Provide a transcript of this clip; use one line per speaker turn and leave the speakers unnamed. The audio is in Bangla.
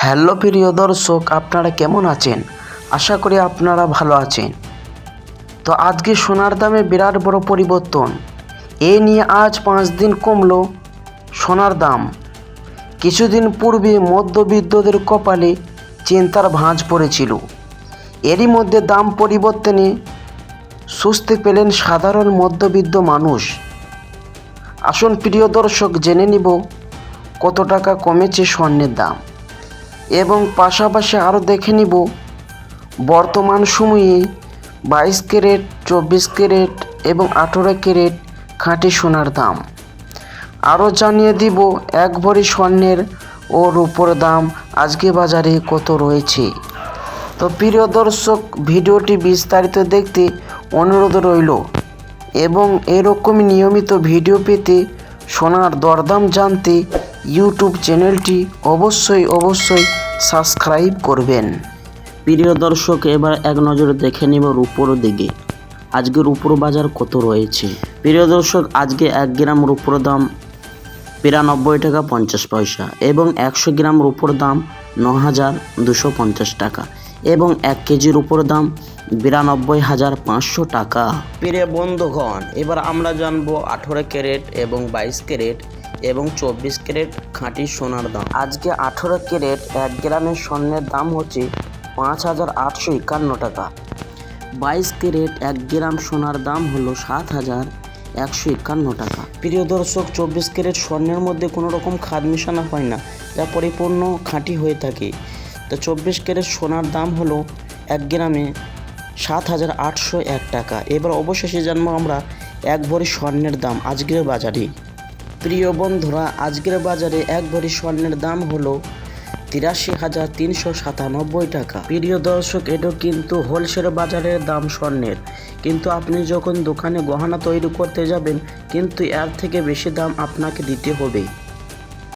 হ্যালো প্রিয় দর্শক, আপনারা কেমন আছেন? আশা করি আপনারা ভালো আছেন। তো আজকে সোনার দামে বিরাট বড় পরিবর্তন। এই নিয়ে আজ 5 দিন কমলো সোনার দাম। কিছুদিন পূর্বে মধ্যবিত্তদের কপালে চিন্তার ভাঁজ পড়েছিল। এরই মধ্যে দাম পরিবর্তনে স্বস্তি পেলেন সাধারণ মধ্যবিত্ত মানুষ। আসুন প্রিয় দর্শক, জেনে নিব কত টাকা কমেছে স্বর্ণের দাম এবং পাশাপাশি আরও দেখে নিব বর্তমান সময়ে 22 ক্যারেট, 24 ক্যারেট এবং 18 ক্যারেট খাঁটি সোনার দাম। আরও জানিয়ে দিব এক ভরি স্বর্ণের ও রূপোর দাম আজকে বাজারে কত রয়েছে। তো প্রিয় দর্শক, ভিডিওটি বিস্তারিত দেখতে অনুরোধ রইল এবং এরকমই নিয়মিত ভিডিও পেতে সোনার দরদাম জানতে ইউটিউব চ্যানেলটি অবশ্যই সাবস্ক্রাইব করবেন। প্রিয় দর্শক, এবার এক নজরে দেখে নেব রূপোর দিকে আজকে রূপোর বাজার কত রয়েছে। প্রিয় দর্শক, আজকে 1 গ্রাম রূপোর দাম 93 টাকা 50 পয়সা এবং 100 গ্রাম রূপোর দাম 9250 টাকা এবং 1 কেজির উপর দাম 92,500 টাকা। প্রিয় বন্ধুগণ, এবার আমরা জানবো 18 ক্যারেট এবং 22 ক্যারেট এবং 24 ক্যারেট খাঁটি সোনার দাম। আজকে 18 ক্যারেট 1 গ্রামের স্বর্ণের দাম হচ্ছে 5,851 টাকা। 22 ক্যারেট 1 গ্রাম সোনার দাম হলো 7,151 টাকা। প্রিয় দর্শক, 24 ক্যারেট স্বর্ণের মধ্যে কোনো রকম খাদ মেশানো হয় না, যা পরিপূর্ণ খাঁটি হয়ে থাকে। তো 24 ক্যারেট সোনার দাম হলো 1 গ্রামে 7,801 টাকা। এবার অবশেষে জানবো আমরা 1 ভরি স্বর্ণের দাম আজকের বাজারে। প্রিয় বন্ধুরা, আজকের বাজারে 1 ভরি স্বর্ণের দাম হলো 83,397 টাকা। প্রিয় দর্শক, এটা কিন্তু হোলসেল বাজারের দাম স্বর্ণের, কিন্তু আপনি যখন দোকানে গহনা তৈরি করতে যাবেন কিন্তু এর থেকে বেশি দাম আপনাকে দিতে হবে।